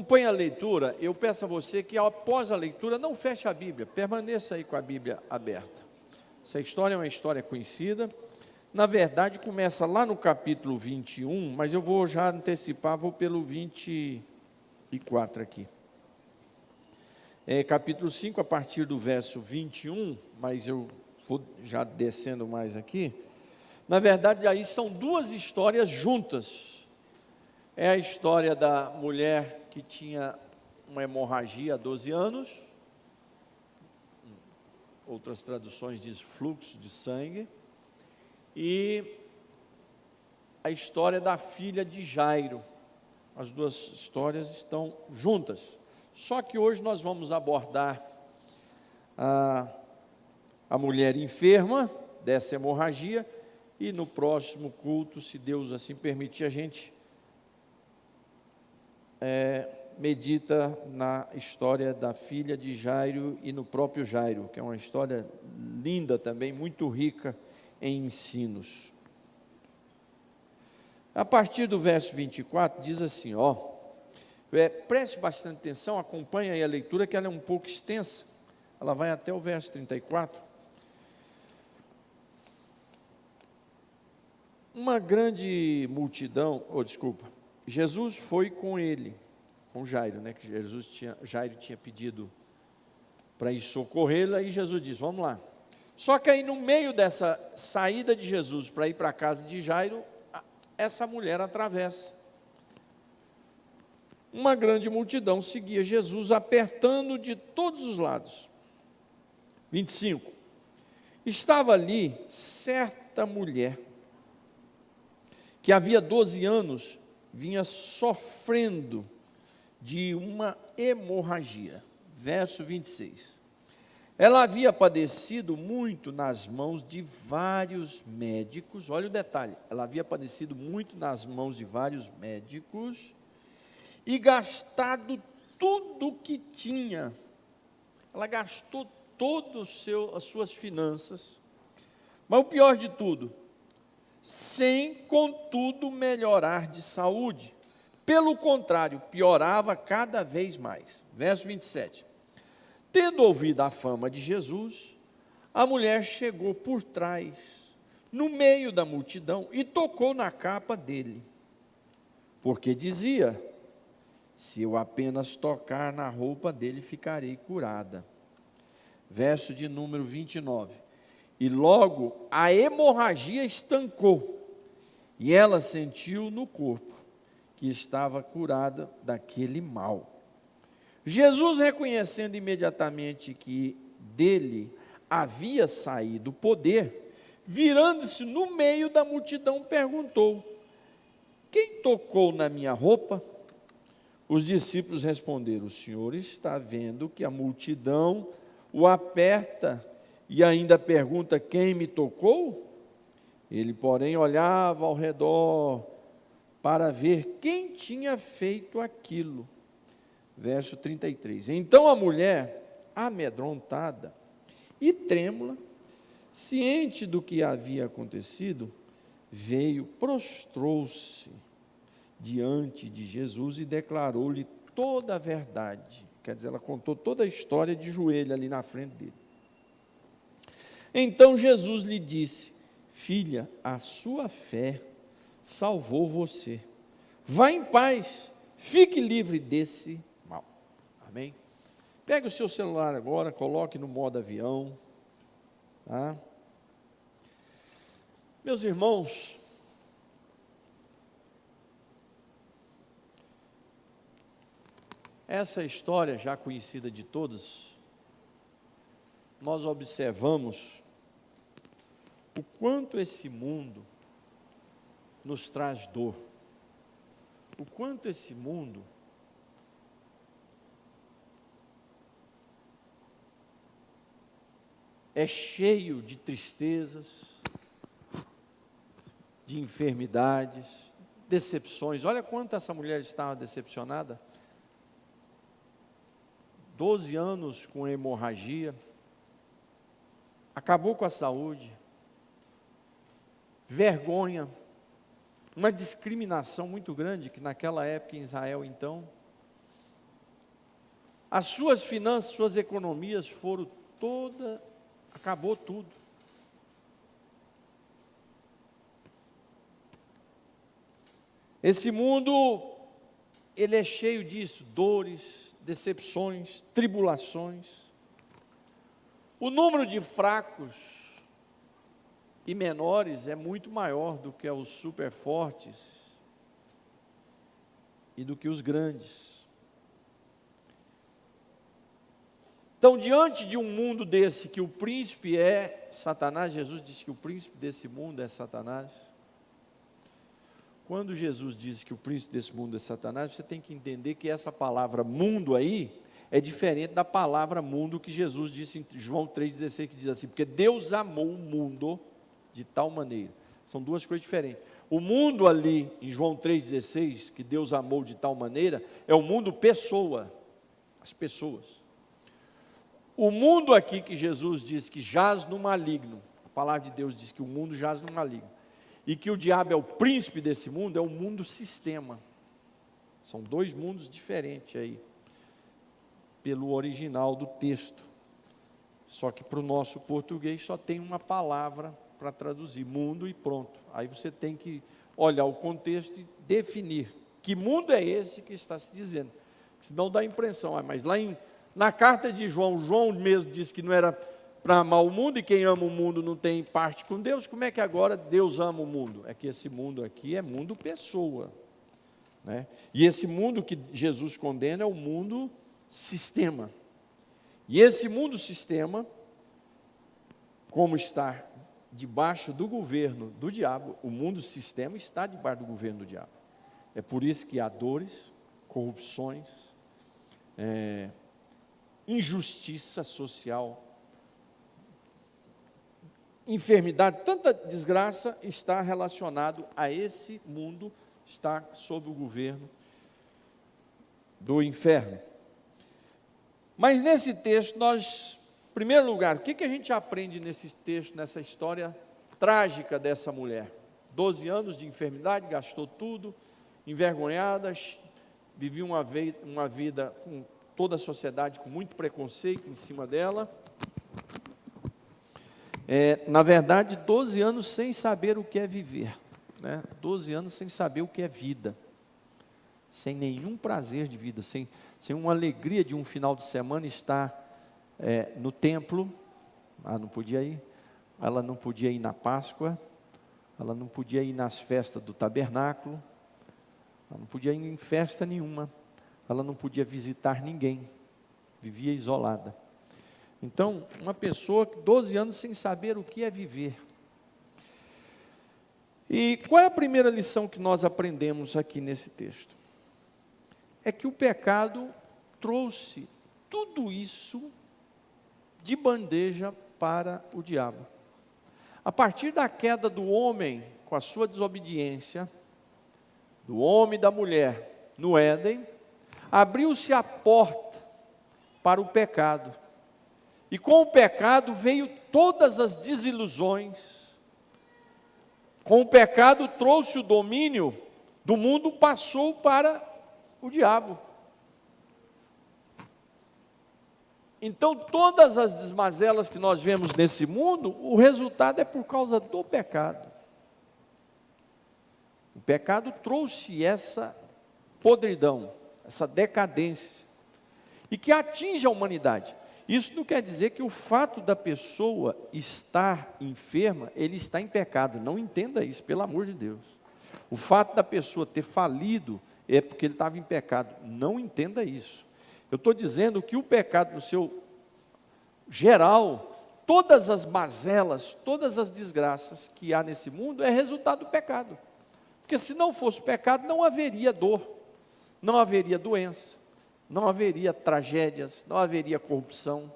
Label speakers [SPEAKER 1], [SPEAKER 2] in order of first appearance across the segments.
[SPEAKER 1] Acompanhe a leitura. Eu peço a você que, após a leitura, não feche a Bíblia, permaneça aí com a Bíblia aberta. Essa história é uma história conhecida. Na verdade, começa lá no capítulo 21, mas eu vou já antecipar, vou pelo 24 aqui. Capítulo 5, a partir do verso 21, mas eu vou já descendo mais aqui. Na verdade, aí são duas histórias juntas. É a história da mulher que tinha uma hemorragia há 12 anos. Outras traduções diz fluxo de sangue. E a história da filha de Jairo. As duas histórias estão juntas. Só que hoje nós vamos abordar a mulher enferma dessa hemorragia. E no próximo culto, se Deus assim permitir, a gente medita na história da filha de Jairo e no próprio Jairo, que é uma história linda também, muito rica em ensinos. A partir do verso 24, diz assim, preste bastante atenção, acompanhe aí a leitura, que ela é um pouco extensa, ela vai até o verso 34. Uma grande multidão, Jesus foi com ele, com Jairo, que Jairo tinha pedido para ir socorrê-la, e Jesus disse, vamos lá. Só que aí no meio dessa saída de Jesus para ir para a casa de Jairo, essa mulher atravessa. Uma grande multidão seguia Jesus, apertando de todos os lados. 25. Estava ali certa mulher, que havia 12 anos, vinha sofrendo de uma hemorragia. Verso 26. Ela havia padecido muito nas mãos de vários médicos, olha o detalhe, ela havia padecido muito nas mãos de vários médicos, e gastado tudo o que tinha. Ela gastou todas as suas finanças, mas o pior de tudo, sem, contudo, melhorar de saúde. Pelo contrário, piorava cada vez mais. Verso 27. Tendo ouvido a fama de Jesus, a mulher chegou por trás, no meio da multidão, e tocou na capa dele. Porque dizia, se eu apenas tocar na roupa dele, ficarei curada. Verso de número 29. E logo a hemorragia estancou, e ela sentiu no corpo que estava curada daquele mal. Jesus, reconhecendo imediatamente que dele havia saído o poder, virando-se no meio da multidão, perguntou, quem tocou na minha roupa? Os discípulos responderam, o Senhor está vendo que a multidão o aperta e ainda pergunta, quem me tocou? Ele, porém, olhava ao redor para ver quem tinha feito aquilo. Verso 33. Então a mulher, amedrontada e trêmula, ciente do que havia acontecido, veio, prostrou-se diante de Jesus e declarou-lhe toda a verdade. Quer dizer, ela contou toda a história de joelho ali na frente dele. Então Jesus lhe disse, filha, a sua fé salvou você. Vá em paz, fique livre desse mal. Amém? Pegue o seu celular agora, coloque no modo avião. Tá? Meus irmãos, essa história já conhecida de todos, nós observamos o quanto esse mundo nos traz dor, o quanto esse mundo é cheio de tristezas, de enfermidades, decepções. Olha quanto essa mulher estava decepcionada. 12 anos com hemorragia, acabou com a saúde, vergonha, uma discriminação muito grande, que naquela época em Israel então, as suas finanças, suas economias foram toda, acabou tudo. Esse mundo, ele é cheio disso, dores, decepções, tribulações. O número de fracos e menores é muito maior do que os super fortes e do que os grandes. Então, diante de um mundo desse, que o príncipe é Satanás, Jesus disse que o príncipe desse mundo é Satanás. Quando Jesus diz que o príncipe desse mundo é Satanás, você tem que entender que essa palavra mundo aí é diferente da palavra mundo que Jesus disse em João 3,16, que diz assim, porque Deus amou o mundo de tal maneira. São duas coisas diferentes. O mundo ali, em João 3,16, que Deus amou de tal maneira, é o mundo pessoa, as pessoas. O mundo aqui que Jesus diz que jaz no maligno, a palavra de Deus diz que o mundo jaz no maligno, e que o diabo é o príncipe desse mundo, é o mundo sistema. São dois mundos diferentes aí, pelo original do texto. Só que para o nosso português só tem uma palavra para traduzir, mundo e pronto. Aí você tem que olhar o contexto e definir que mundo é esse que está se dizendo. Senão dá a impressão, mas lá na carta de João, João mesmo disse que não era para amar o mundo, e quem ama o mundo não tem parte com Deus. Como é que agora Deus ama o mundo? É que esse mundo aqui é mundo pessoa, né? E esse mundo que Jesus condena é o mundo sistema. E esse mundo sistema, como está debaixo do governo do diabo, o mundo sistema está debaixo do governo do diabo. É por isso que há dores, corrupções, injustiça social, enfermidade, tanta desgraça está relacionado a esse mundo, está sob o governo do inferno. Mas nesse texto nós, em primeiro lugar, o que a gente aprende nesse texto, nessa história trágica dessa mulher? 12 anos de enfermidade, gastou tudo, envergonhada, vivia uma vida com toda a sociedade com muito preconceito em cima dela. Na verdade, 12 anos sem saber o que é viver, né? 12 anos sem saber o que é vida, sem nenhum prazer de vida, sem uma alegria de um final de semana estar no templo. Ela não podia ir, ela não podia ir na Páscoa, ela não podia ir nas festas do tabernáculo, ela não podia ir em festa nenhuma, ela não podia visitar ninguém, vivia isolada. Então, uma pessoa, 12 anos sem saber o que é viver. E qual é a primeira lição que nós aprendemos aqui nesse texto? É que o pecado trouxe tudo isso de bandeja para o diabo. A partir da queda do homem, com a sua desobediência, do homem e da mulher no Éden, abriu-se a porta para o pecado. E com o pecado veio todas as desilusões. Com o pecado trouxe o domínio do mundo, passou para o diabo. Então, todas as desmazelas que nós vemos nesse mundo, o resultado é por causa do pecado. O pecado trouxe essa podridão, essa decadência, e que atinge a humanidade. Isso não quer dizer que o fato da pessoa estar enferma, ele está em pecado. Não entenda isso, pelo amor de Deus. O fato da pessoa ter falido é porque ele estava em pecado. Não entenda isso. Eu estou dizendo que o pecado no seu geral, todas as mazelas, todas as desgraças que há nesse mundo é resultado do pecado. Porque se não fosse o pecado, não haveria dor, não haveria doença, não haveria tragédias, não haveria corrupção.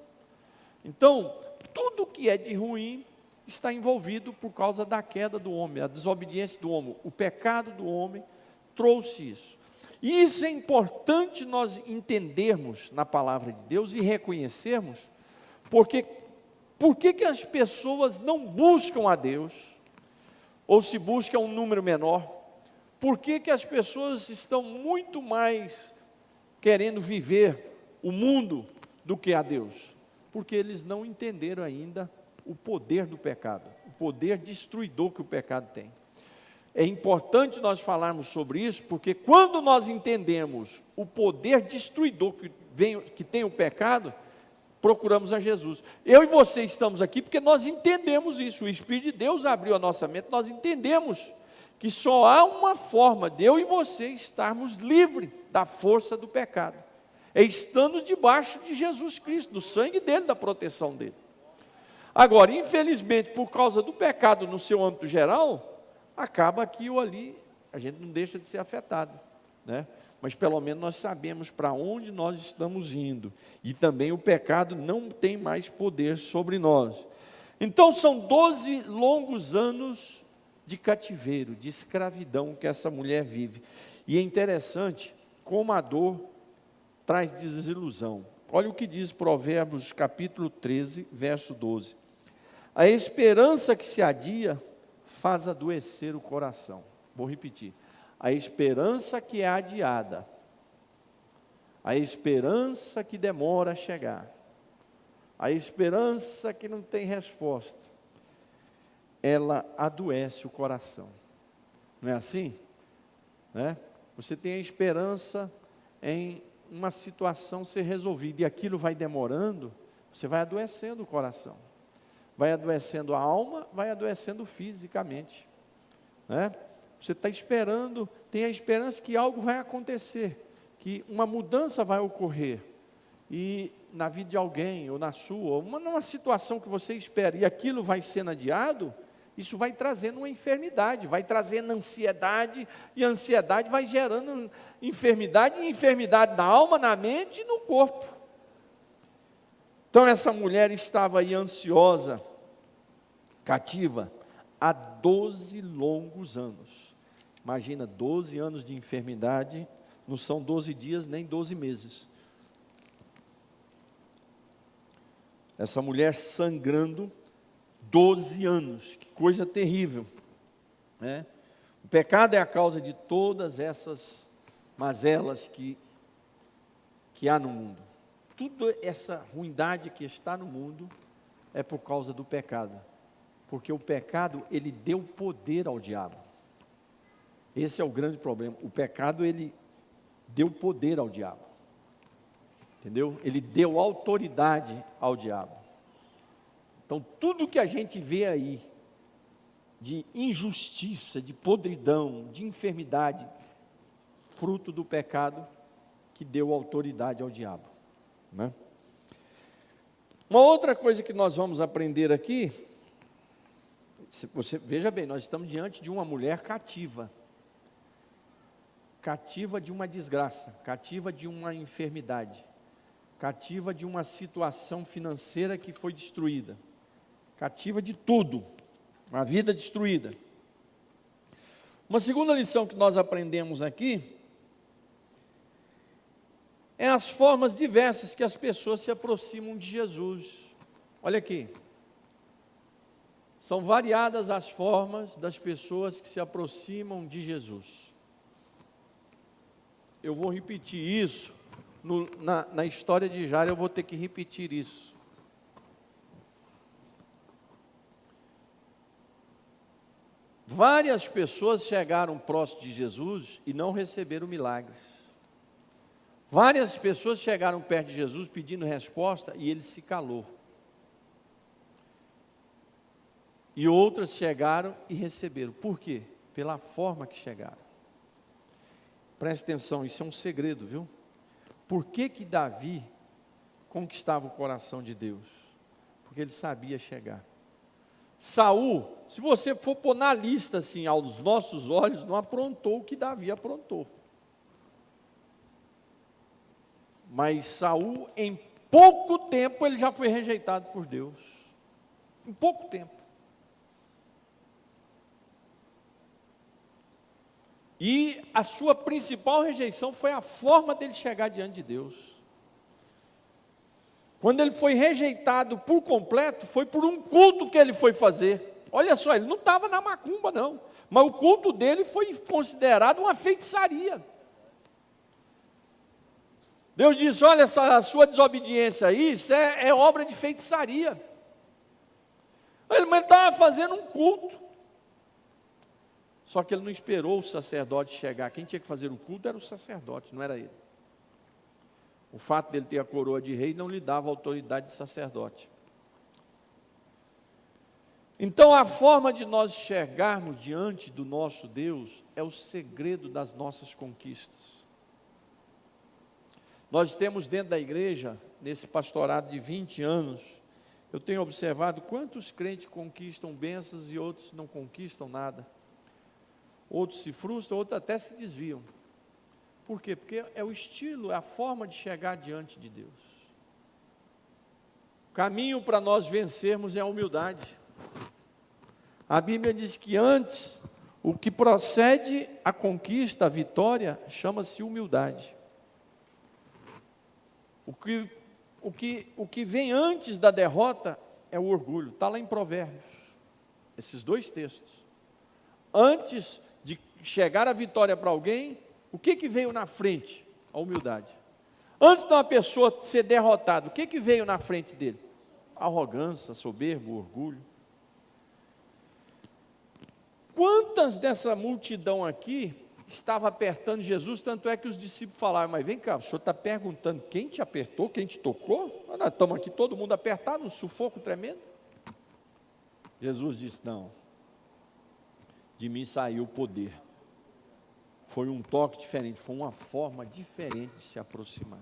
[SPEAKER 1] Então, tudo que é de ruim está envolvido por causa da queda do homem, a desobediência do homem, o pecado do homem trouxe isso. E isso é importante nós entendermos na palavra de Deus e reconhecermos, porque por que as pessoas não buscam a Deus, ou se busca um número menor? Por que as pessoas estão muito mais querendo viver o mundo do que a Deus? Porque eles não entenderam ainda o poder do pecado, o poder destruidor que o pecado tem. É importante nós falarmos sobre isso, porque quando nós entendemos o poder destruidor que tem o pecado, procuramos a Jesus. Eu e você estamos aqui porque nós entendemos isso. O Espírito de Deus abriu a nossa mente, nós entendemos que só há uma forma de eu e você estarmos livres da força do pecado. É estando debaixo de Jesus Cristo, do sangue dele, da proteção dele. Agora, infelizmente, por causa do pecado no seu âmbito geral, acaba aqui ou ali, a gente não deixa de ser afetado, né? Mas pelo menos nós sabemos para onde nós estamos indo. E também o pecado não tem mais poder sobre nós. Então são 12 longos anos de cativeiro, de escravidão que essa mulher vive. E é interessante como a dor traz desilusão. Olha o que diz Provérbios capítulo 13, verso 12. A esperança que se adia faz adoecer o coração. Vou repetir. A esperança que é adiada, a esperança que demora a chegar, a esperança que não tem resposta, ela adoece o coração. Não é assim? Né? Você tem a esperança em uma situação ser resolvida, e aquilo vai demorando, você vai adoecendo o coração, vai adoecendo a alma, vai adoecendo fisicamente, né? Você está esperando, tem a esperança que algo vai acontecer, que uma mudança vai ocorrer, e na vida de alguém, ou na sua, ou numa situação que você espera, e aquilo vai sendo adiado, isso vai trazendo uma enfermidade, vai trazendo ansiedade, e a ansiedade vai gerando enfermidade, e enfermidade na alma, na mente e no corpo. Então essa mulher estava aí ansiosa, cativa, há 12 longos anos. Imagina, 12 anos de enfermidade, não são 12 dias nem 12 meses. Essa mulher sangrando 12 anos, que coisa terrível, né? O pecado é a causa de todas essas mazelas que há no mundo. Toda essa ruindade que está no mundo é por causa do pecado. Porque o pecado, ele deu poder ao diabo. Esse é o grande problema. O pecado, ele deu poder ao diabo. Entendeu? Ele deu autoridade ao diabo. Então, tudo que a gente vê aí, de injustiça, de podridão, de enfermidade, fruto do pecado, que deu autoridade ao diabo, né? Uma outra coisa que nós vamos aprender aqui, você veja bem, nós estamos diante de uma mulher cativa de uma desgraça, cativa de uma enfermidade, cativa de uma situação financeira que foi destruída, cativa de tudo, uma vida destruída. Uma segunda lição que nós aprendemos aqui é as formas diversas que as pessoas se aproximam de Jesus. Olha aqui, são variadas as formas das pessoas que se aproximam de Jesus. Eu vou repetir isso, na história de Jairo eu vou ter que repetir isso. Várias pessoas chegaram próximo de Jesus e não receberam milagres. Várias pessoas chegaram perto de Jesus pedindo resposta e ele se calou. E outras chegaram e receberam. Por quê? Pela forma que chegaram. Preste atenção, isso é um segredo, viu? Por que que Davi conquistava o coração de Deus? Porque ele sabia chegar. Saul, se você for pôr na lista assim, aos nossos olhos, não aprontou o que Davi aprontou. Mas Saul, em pouco tempo, ele já foi rejeitado por Deus. Em pouco tempo. E a sua principal rejeição foi a forma dele chegar diante de Deus. Quando ele foi rejeitado por completo, foi por um culto que ele foi fazer. Olha só, ele não estava na macumba não, mas o culto dele foi considerado uma feitiçaria. Deus disse: olha, essa sua desobediência aí, isso é obra de feitiçaria. Mas ele estava fazendo um culto. Só que ele não esperou o sacerdote chegar. Quem tinha que fazer o culto era o sacerdote, não era ele. O fato dele ter a coroa de rei não lhe dava autoridade de sacerdote. Então, a forma de nós chegarmos diante do nosso Deus é o segredo das nossas conquistas. Nós temos dentro da igreja, nesse pastorado de 20 anos, eu tenho observado quantos crentes conquistam bênçãos e outros não conquistam nada. Outros se frustram, outros até se desviam. Por quê? Porque é o estilo, é a forma de chegar diante de Deus. O caminho para nós vencermos é a humildade. A Bíblia diz que antes, o que procede à conquista, à vitória, chama-se humildade. O que vem antes da derrota é o orgulho. Está lá em Provérbios, esses dois textos. Antes de chegar a vitória para alguém, o que veio na frente? A humildade. Antes de uma pessoa ser derrotada, o que veio na frente dele? A arrogância, a soberba, o orgulho. Quantas dessa multidão aqui estava apertando Jesus, tanto é que os discípulos falaram: mas vem cá, o senhor está perguntando quem te apertou, quem te tocou? Nós estamos aqui todo mundo apertado, um sufoco tremendo. Jesus disse: não, de mim saiu o poder. Foi um toque diferente, foi uma forma diferente de se aproximar.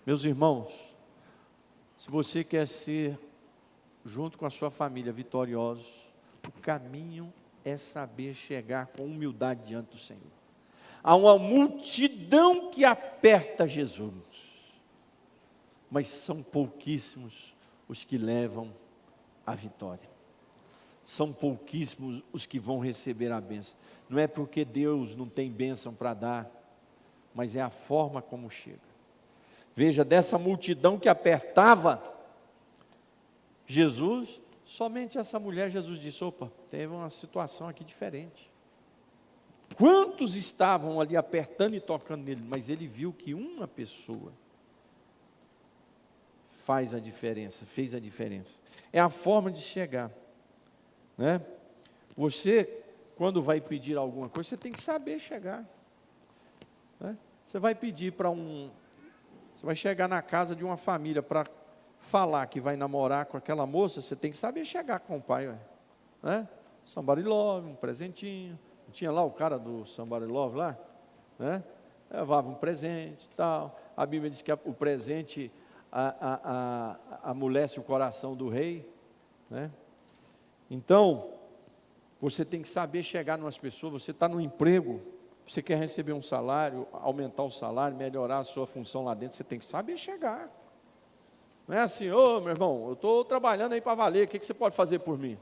[SPEAKER 1] Meus irmãos, se você quer ser, junto com a sua família, vitoriosos, o caminho é saber chegar com humildade diante do Senhor. Há uma multidão que aperta Jesus, mas são pouquíssimos os que levam a vitória. São pouquíssimos os que vão receber a bênção. Não é porque Deus não tem bênção para dar, mas é a forma como chega. Veja, dessa multidão que apertava Jesus, somente essa mulher, Jesus disse: opa, teve uma situação aqui diferente. Quantos estavam ali apertando e tocando nele? Mas ele viu que uma pessoa fez a diferença. É a forma de chegar, né? Você, quando vai pedir alguma coisa, você tem que saber chegar, né? Você vai pedir você vai chegar na casa de uma família para falar que vai namorar com aquela moça, você tem que saber chegar com o pai, né? Somebody love, um presentinho. Não tinha lá o cara do Somebody love lá, né? Levava um presente e tal. A Bíblia diz que o presente amolece o coração do rei, né? Então, você tem que saber chegar nas pessoas. Você está no emprego, você quer receber um salário, aumentar o salário, melhorar a sua função lá dentro, você tem que saber chegar. Não é assim: ô meu irmão, eu estou trabalhando aí para valer, o que você pode fazer por mim?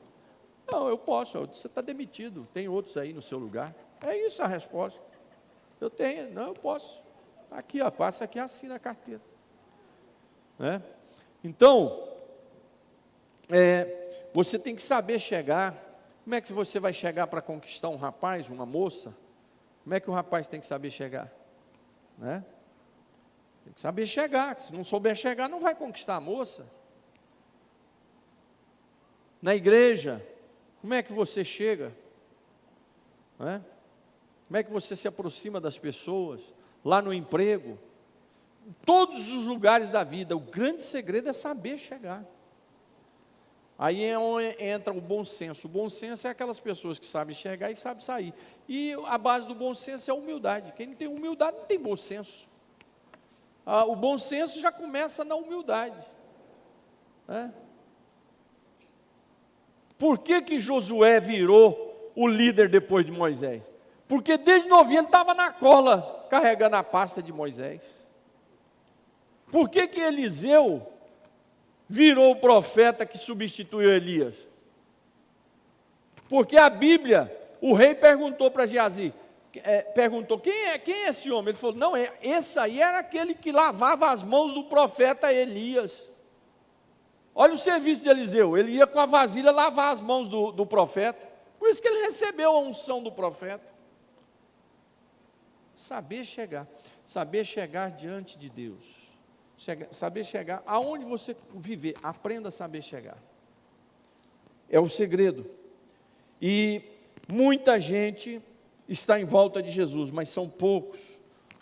[SPEAKER 1] Não, eu posso. Você está demitido, tem outros aí no seu lugar. É isso a resposta. Eu tenho, não, eu posso. Aqui, ó, passa aqui, assina a carteira, né? Então, você tem que saber chegar. Como é que você vai chegar para conquistar um rapaz, uma moça? Como é que o rapaz tem que saber chegar, né? Tem que saber chegar, que se não souber chegar, não vai conquistar a moça. Na igreja, como é que você chega, né? Como é que você se aproxima das pessoas? Lá no emprego, em todos os lugares da vida, o grande segredo é saber chegar. Aí é onde entra o bom senso. O bom senso é aquelas pessoas que sabem chegar e sabem sair. E a base do bom senso é a humildade. Quem não tem humildade não tem bom senso. O bom senso já começa na humildade, né? Por que Josué virou o líder depois de Moisés? Porque desde novinho ele estava na cola, carregando a pasta de Moisés. Por que Eliseu virou o profeta que substituiu Elias? Porque a Bíblia, o rei perguntou para Geazi, quem é esse homem? Ele falou: não, esse aí era aquele que lavava as mãos do profeta Elias. Olha o serviço de Eliseu, ele ia com a vasilha lavar as mãos do profeta. Por isso que ele recebeu a unção do profeta. Saber chegar. saber chegar diante de Deus, saber chegar aonde você viver, aprenda a saber chegar. É o segredo. E muita gente está em volta de Jesus, mas são poucos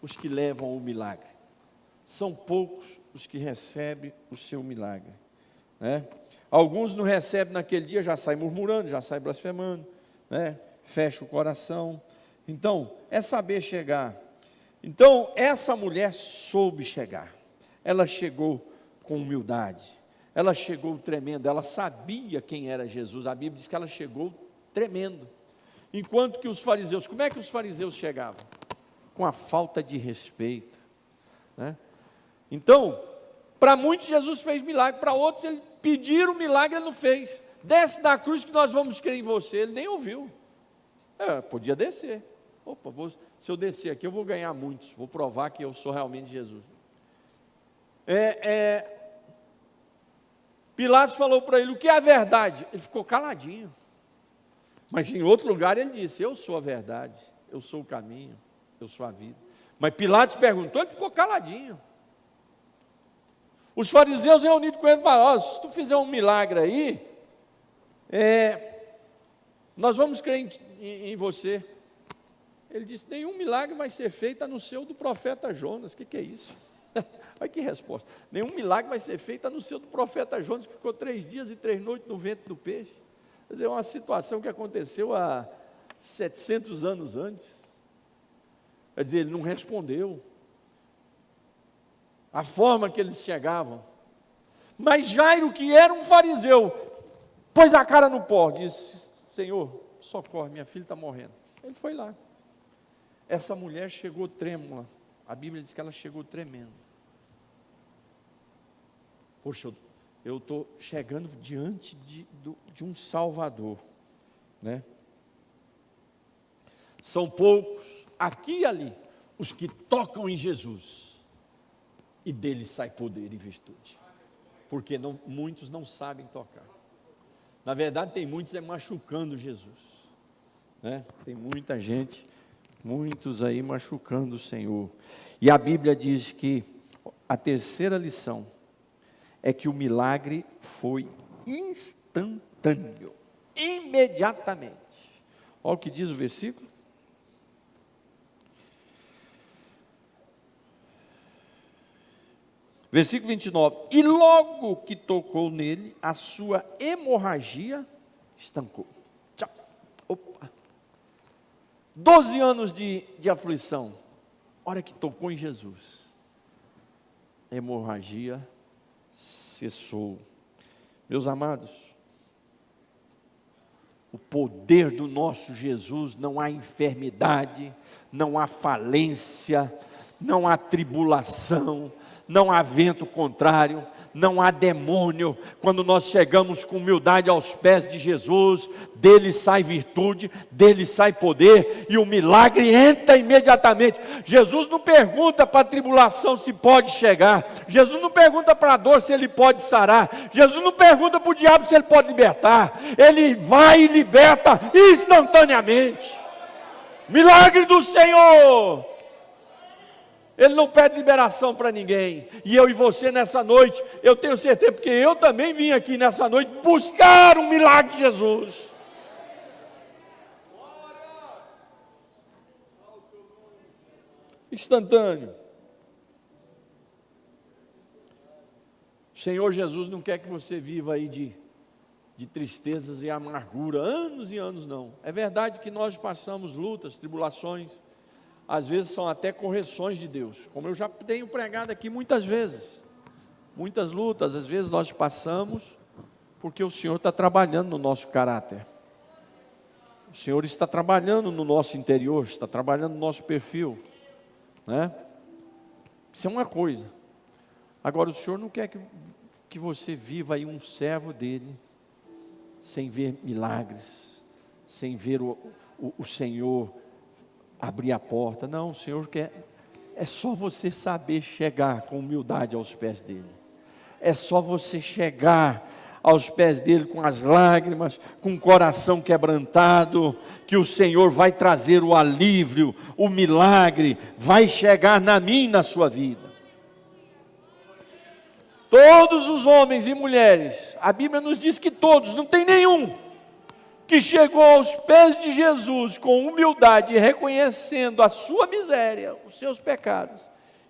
[SPEAKER 1] os que levam o milagre. São poucos os que recebem o seu milagre, né? Alguns não recebem naquele dia, já saem murmurando, já saem blasfemando, né? Fecha o coração. Então, é saber chegar. Então, essa mulher soube chegar. Ela chegou com humildade. Ela chegou tremendo. Ela sabia quem era Jesus. A Bíblia diz que ela chegou tremendo. Enquanto que os fariseus, como é que os fariseus chegavam? Com a falta de respeito, né? Então, para muitos Jesus fez milagre, para outros ele pediram milagre, ele não fez. Desce da cruz que nós vamos crer em você. Ele nem ouviu. Podia descer. Opa, se eu descer aqui eu vou ganhar muitos, vou provar que eu sou realmente Jesus. Pilatos falou para ele, o que é a verdade? Ele ficou caladinho. Mas em outro lugar ele disse, eu sou a verdade, eu sou o caminho, eu sou a vida. Mas Pilatos perguntou, ele ficou caladinho. Os fariseus reunidos com ele falaram, se tu fizer um milagre aí, nós vamos crer em você. Ele disse, nenhum milagre vai ser feito a não ser o do profeta Jonas. O que é isso? Olha que resposta. Nenhum milagre vai ser feito a não ser o do profeta Jonas, que ficou 3 dias e 3 noites no ventre do peixe. Quer dizer, é uma situação que aconteceu há 700 anos antes. Quer dizer, ele não respondeu. A forma que eles chegavam. Mas Jairo, que era um fariseu, pôs a cara no pó, disse, Senhor, socorre, minha filha está morrendo. Ele foi lá. Essa mulher chegou trêmula. A Bíblia diz que ela chegou tremendo. Poxa, eu estou chegando diante de um Salvador, né? São poucos, aqui e ali, os que tocam em Jesus. E dele sai poder e virtude. Porque muitos não sabem tocar. Na verdade, tem muitos machucando Jesus, né? Tem muita gente, muitos aí machucando o Senhor. E a Bíblia diz que a terceira lição é que o milagre foi instantâneo, imediatamente. Olha o que diz o versículo. Versículo 29, e logo que tocou nele, a sua hemorragia estancou. Tchau. Opa. 12 anos de aflição, hora que tocou em Jesus, a hemorragia cessou. Meus amados, o poder do nosso Jesus, não há enfermidade, não há falência, não há tribulação, não há vento contrário, não há demônio. Quando nós chegamos com humildade aos pés de Jesus, dele sai virtude, dele sai poder, e o milagre entra imediatamente. Jesus não pergunta para a tribulação se pode chegar, Jesus não pergunta para a dor se ele pode sarar, Jesus não pergunta para o diabo se ele pode libertar, ele vai e liberta instantaneamente. Milagre do Senhor. Ele não pede liberação para ninguém. E eu e você nessa noite, eu tenho certeza, porque eu também vim aqui nessa noite buscar um milagre de Jesus. Instantâneo. O Senhor Jesus não quer que você viva aí de tristezas e amargura, anos e anos não. É verdade que nós passamos lutas, tribulações, às vezes são até correções de Deus, como eu já tenho pregado aqui muitas vezes. Muitas lutas, às vezes nós passamos, porque o Senhor está trabalhando no nosso caráter. O Senhor está trabalhando no nosso interior, está trabalhando no nosso perfil, né? Isso é uma coisa. Agora o Senhor não quer que você viva aí um servo dele, sem ver milagres, sem ver o Senhor abrir a porta. Não, o Senhor quer, é só você saber chegar com humildade aos pés dele. É só você chegar aos pés dele com as lágrimas, com o coração quebrantado, que o Senhor vai trazer o alívio, o milagre, vai chegar na minha e na sua vida. Todos os homens e mulheres, a Bíblia nos diz que todos, não tem nenhum, que chegou aos pés de Jesus com humildade, reconhecendo a sua miséria, os seus pecados,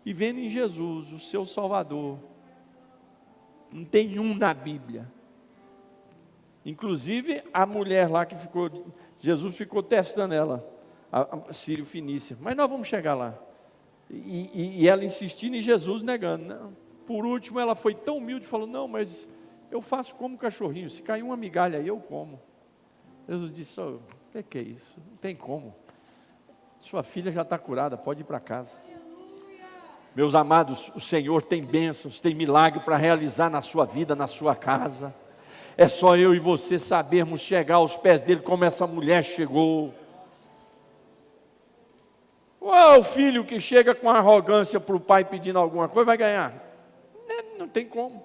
[SPEAKER 1] e vendo em Jesus o seu Salvador. Não tem um na Bíblia. Inclusive a mulher lá que Jesus ficou testando ela, a Sírio Fenícia. Mas nós vamos chegar lá. E ela insistindo e Jesus negando. Não. Por último ela foi tão humilde e falou, não, mas eu faço como cachorrinho, se cair uma migalha aí eu como. Jesus disse, o que é isso? Não tem como. Sua filha já está curada, pode ir para casa. Meus amados, o Senhor tem bênçãos, tem milagre para realizar na sua vida, na sua casa. É só eu e você sabermos chegar aos pés dele como essa mulher chegou. Ou é o filho que chega com arrogância para o pai pedindo alguma coisa, vai ganhar? Não tem como.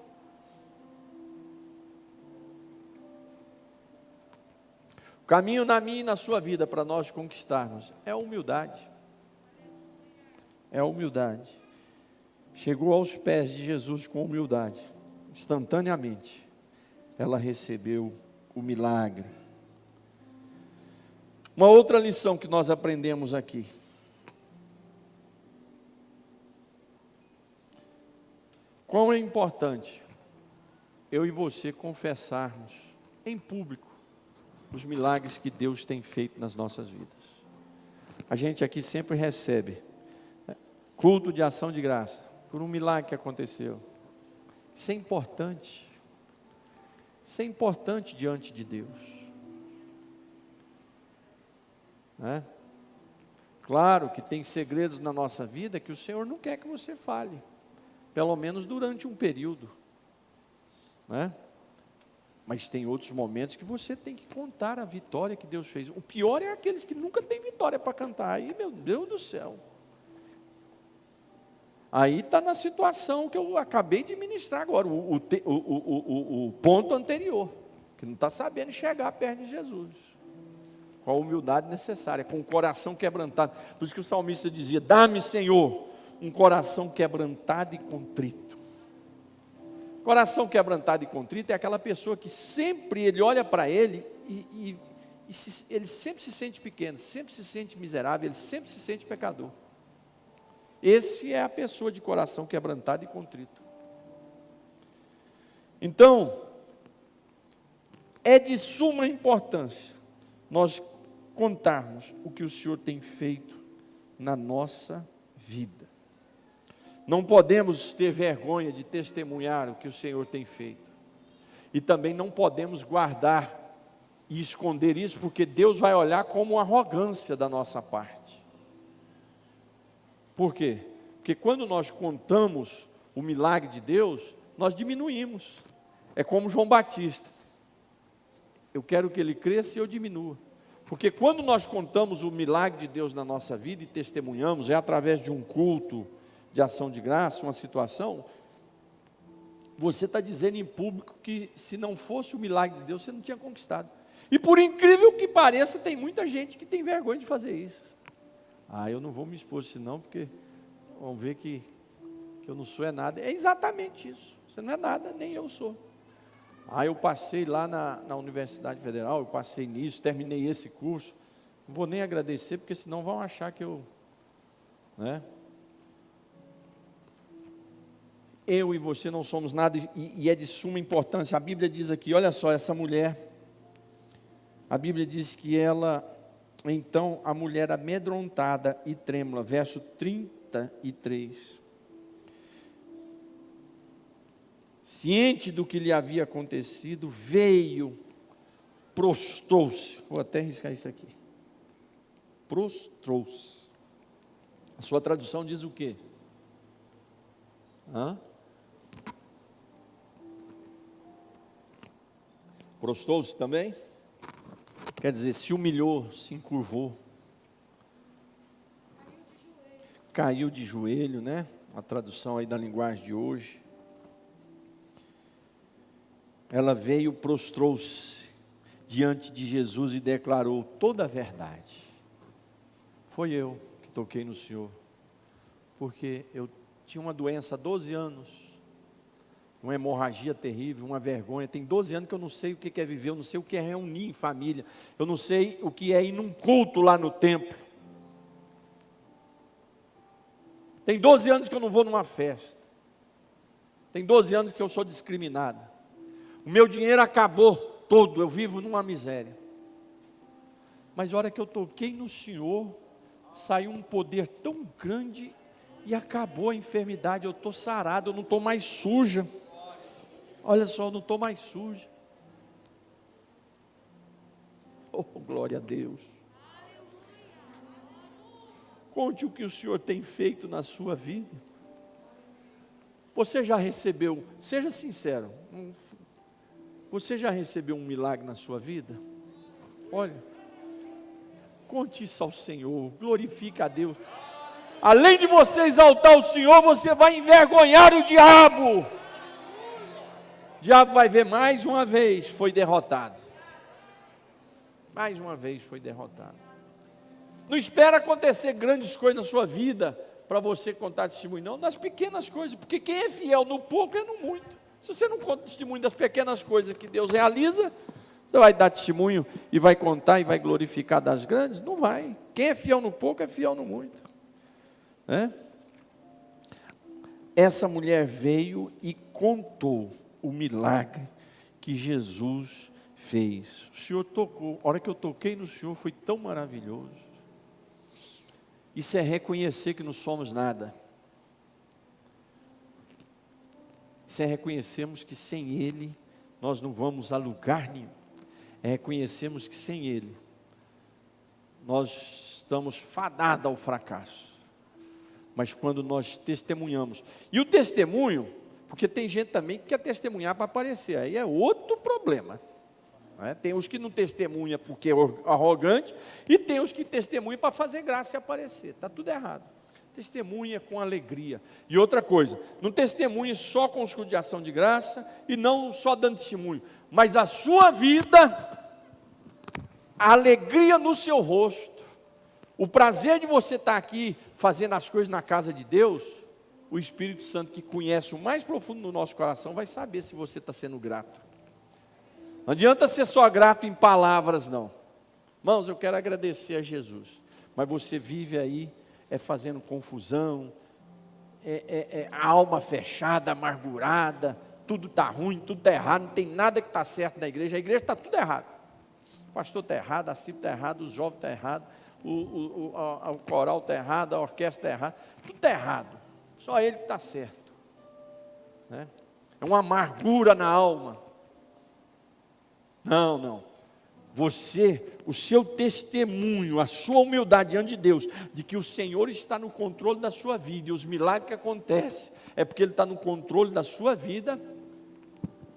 [SPEAKER 1] O caminho na minha e na sua vida para nós conquistarmos é a humildade. É a humildade. Chegou aos pés de Jesus com humildade, instantaneamente, ela recebeu o milagre. Uma outra lição que nós aprendemos aqui. Quão é importante eu e você confessarmos em público os milagres que Deus tem feito nas nossas vidas. A gente aqui sempre recebe culto de ação de graça, por um milagre que aconteceu. Isso é importante. Isso é importante diante de Deus. Né? Claro que tem segredos na nossa vida que o Senhor não quer que você fale. Pelo menos durante um período. Né? Mas tem outros momentos que você tem que contar a vitória que Deus fez. O pior é aqueles que nunca têm vitória para cantar. Aí, meu Deus do céu. Aí está na situação que eu acabei de ministrar agora, o ponto anterior, que não está sabendo chegar perto de Jesus, com a humildade necessária, com o coração quebrantado. Por isso que o salmista dizia, dá-me, Senhor, um coração quebrantado e contrito. Coração quebrantado e contrito é aquela pessoa que sempre ele olha para ele ele sempre se sente pequeno, sempre se sente miserável, ele sempre se sente pecador. Esse é a pessoa de coração quebrantado e contrito. Então, é de suma importância nós contarmos o que o Senhor tem feito na nossa vida. Não podemos ter vergonha de testemunhar o que o Senhor tem feito. E também não podemos guardar e esconder isso, porque Deus vai olhar como uma arrogância da nossa parte. Por quê? Porque quando nós contamos o milagre de Deus, nós diminuímos. É como João Batista. Eu quero que ele cresça e eu diminua. Porque quando nós contamos o milagre de Deus na nossa vida e testemunhamos, é através de um culto de ação de graça, uma situação, você está dizendo em público que se não fosse o milagre de Deus, você não tinha conquistado. E por incrível que pareça, tem muita gente que tem vergonha de fazer isso. Eu não vou me expor senão, porque vão ver que eu não sou nada. É exatamente isso. Você não é nada, nem eu sou. Eu passei lá na Universidade Federal, eu passei nisso, terminei esse curso. Não vou nem agradecer, porque senão vão achar que eu... Né? Eu e você não somos nada, e é de suma importância. A Bíblia diz aqui, olha só, essa mulher, a Bíblia diz que ela... Então a mulher amedrontada e trêmula, verso 33. Ciente do que lhe havia acontecido, veio, prostrou-se. Vou até riscar isso aqui. Prostrou-se. A sua tradução diz o quê? Prostrou-se também? Quer dizer, se humilhou, se encurvou. Caiu de joelho, né? A tradução aí da linguagem de hoje. ela veio, prostrou-se diante de Jesus e declarou toda a verdade. Foi eu que toquei no Senhor, porque eu tinha uma doença há 12 anos, uma hemorragia terrível, uma vergonha. Tem 12 anos que eu não sei o que é viver, eu não sei o que é reunir em família, eu não sei o que é ir num culto lá no templo. Tem 12 anos que eu não vou numa festa. Tem 12 anos que eu sou discriminada. O meu dinheiro acabou todo, eu vivo numa miséria. Mas a hora que eu toquei no Senhor, saiu um poder tão grande e acabou a enfermidade. Eu estou sarado, eu não estou mais suja. Olha só, eu não estou mais suja. Oh, glória a Deus. Conte o que o Senhor tem feito na sua vida. Você já recebeu, seja sincero, você já recebeu um milagre na sua vida? Olha, conte isso ao Senhor, glorifique a Deus. Além de você exaltar o Senhor, você vai envergonhar o diabo. O diabo vai ver mais uma vez, foi derrotado. Mais uma vez foi derrotado. Não espera acontecer grandes coisas na sua vida para você contar testemunho, não, nas pequenas coisas, porque quem é fiel no pouco é no muito. Se você não conta testemunho das pequenas coisas que Deus realiza, você vai dar testemunho e vai contar e vai glorificar das grandes? Não vai. Quem é fiel no pouco é fiel no muito. Essa mulher veio e contou o milagre que Jesus fez. O Senhor tocou, a hora que eu toquei no Senhor foi tão maravilhoso. Isso é reconhecer que não somos nada. Isso é reconhecermos que sem Ele nós não vamos a lugar nenhum. É reconhecermos que sem Ele nós estamos fadados ao fracasso. Mas quando nós testemunhamos, e o testemunho, porque tem gente também que quer testemunhar para aparecer, aí é outro problema. Tem os que não testemunham porque é arrogante, e tem os que testemunham para fazer graça e aparecer. Está tudo errado. Testemunha com alegria. E outra coisa, não testemunhe só com os cultos de ação de graça, e não só dando testemunho, mas a sua vida, a alegria no seu rosto, o prazer de você estar aqui fazendo as coisas na casa de Deus, o Espírito Santo, que conhece o mais profundo do nosso coração, vai saber se você está sendo grato. Não adianta ser só grato em palavras, não. Irmãos, eu quero agradecer a Jesus, mas você vive aí, fazendo confusão, a alma fechada, amargurada, tudo está ruim, tudo está errado, não tem nada que está certo na igreja, a igreja está tudo errado. O pastor está errado, a CIP está errado, os jovens estão errados, o coral está errado, a orquestra está errada, tudo está errado, só ele que está certo. É uma amargura na alma. Não. Você, o seu testemunho, a sua humildade diante de Deus, de que o Senhor está no controle da sua vida, e os milagres que acontecem, é porque Ele está no controle da sua vida,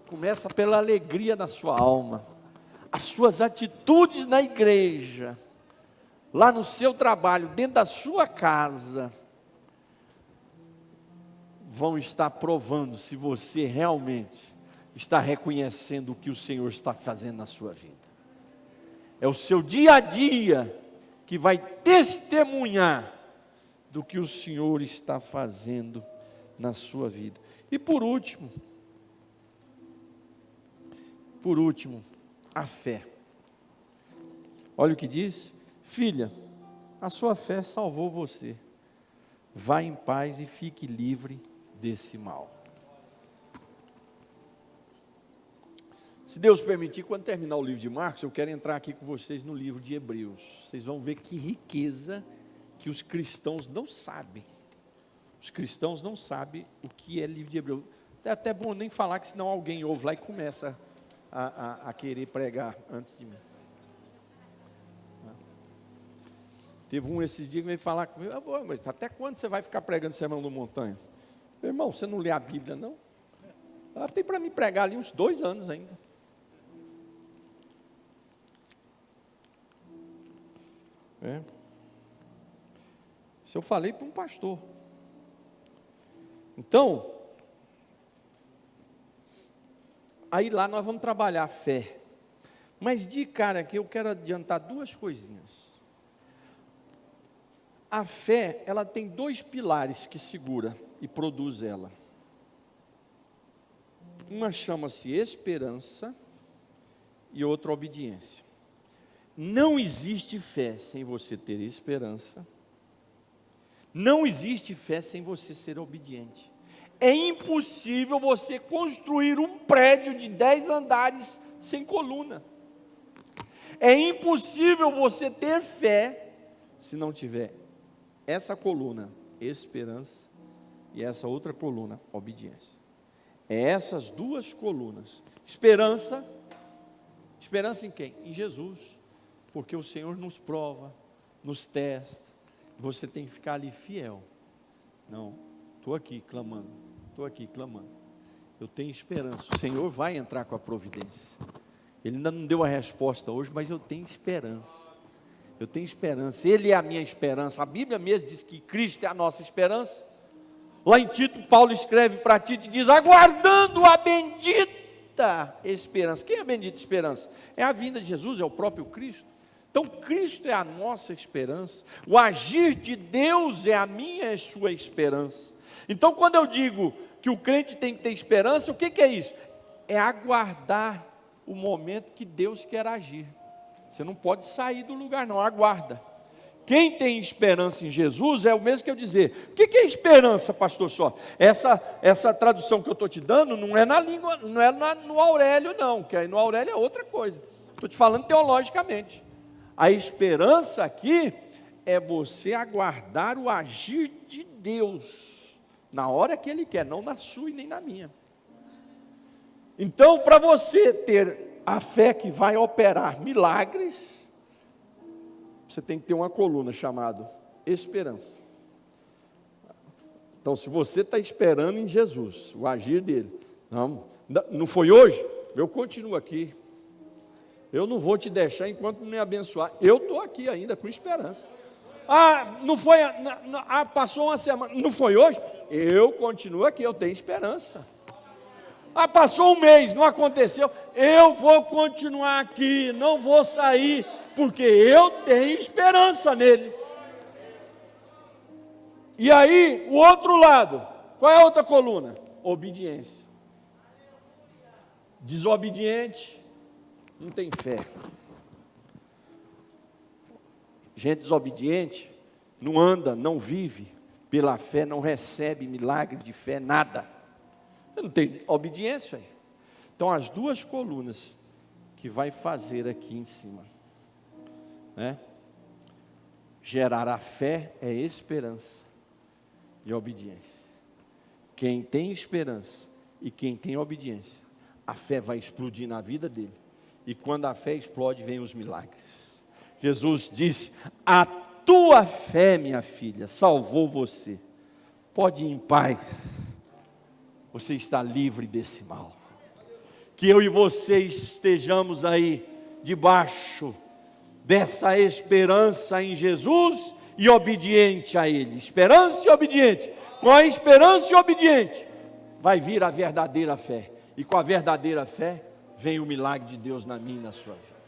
[SPEAKER 1] começa pela alegria da sua alma, as suas atitudes na igreja, lá no seu trabalho, dentro da sua casa, vão estar provando se você realmente está reconhecendo o que o Senhor está fazendo na sua vida. É o seu dia a dia que vai testemunhar do que o Senhor está fazendo na sua vida. E por último, a fé. Olha o que diz: filha, a sua fé salvou você. Vá em paz e fique livre desse mal. Se Deus permitir, quando terminar o livro de Marcos, eu quero entrar aqui com vocês no livro de Hebreus. Vocês vão ver que riqueza que os cristãos não sabem. Os cristãos não sabem o que é livro de Hebreus. É até bom nem falar, que senão alguém ouve lá e começa a querer pregar antes de mim. Teve um esses dias que veio falar comigo: mas até quando você vai ficar pregando sermão do montanha? Irmão, você não lê a Bíblia, não? Tem para mim pregar ali uns 2 anos ainda. Isso eu falei para um pastor. Então, Aí lá nós vamos trabalhar a fé. Mas de cara aqui eu quero adiantar duas coisinhas. A fé, ela tem dois pilares que segura e produz ela. Uma chama-se esperança e outra obediência. Não existe fé sem você ter esperança. Não existe fé sem você ser obediente. É impossível você construir um prédio de 10 andares sem coluna. É impossível você ter fé se não tiver essa coluna, esperança, e essa outra coluna, obediência. É essas duas colunas. Esperança em quem? Em Jesus. Porque o Senhor nos prova, nos testa. Você tem que ficar ali fiel. Não, estou aqui clamando. Eu tenho esperança. O Senhor vai entrar com a providência. Ele ainda não deu a resposta hoje, mas eu tenho esperança. Ele é a minha esperança. A Bíblia mesmo diz que Cristo é a nossa esperança. Lá em Tito, Paulo escreve para Tito e diz: aguardando a bendita esperança. Quem é a bendita esperança? É a vinda de Jesus, é o próprio Cristo. Então Cristo é a nossa esperança. O agir de Deus é a minha e a sua esperança. Então quando eu digo que o crente tem que ter esperança, o que é isso? É aguardar o momento que Deus quer agir. Você não pode sair do lugar não, aguarda. Quem tem esperança em Jesus é o mesmo que eu dizer. O que é esperança, pastor Só? Essa tradução que eu estou te dando não é na língua, não é no Aurélio não, que aí no Aurélio é outra coisa. Estou te falando teologicamente. A esperança aqui é você aguardar o agir de Deus, na hora que Ele quer, não na sua e nem na minha. Então, para você ter a fé que vai operar milagres, você tem que ter uma coluna chamada esperança. Então, se você está esperando em Jesus, o agir dele, não foi hoje? Eu continuo aqui. Eu não vou te deixar enquanto não me abençoar. Eu estou aqui ainda com esperança. Não foi, passou uma semana, não foi hoje? Eu continuo aqui, eu tenho esperança. Passou um mês, não aconteceu. Eu vou continuar aqui, não vou sair, porque eu tenho esperança nele. E aí, o outro lado, qual é a outra coluna? Obediência. Desobediente, não tem fé. Gente desobediente, não anda, não vive pela fé, não recebe milagre de fé, nada. Não tem obediência aí. Então as duas colunas que vai fazer aqui em cima, né? Gerar a fé é esperança e obediência. Quem tem esperança e quem tem obediência, a fé vai explodir na vida dele. E quando a fé explode, vem os milagres. Jesus disse: a tua fé, minha filha, salvou você. Pode ir em paz. Você está livre desse mal. Que eu e você estejamos aí debaixo dessa esperança em Jesus e obediente a Ele. Esperança e obediente. Com a esperança e obediente vai vir a verdadeira fé. E com a verdadeira fé vem o milagre de Deus na minha e na sua vida.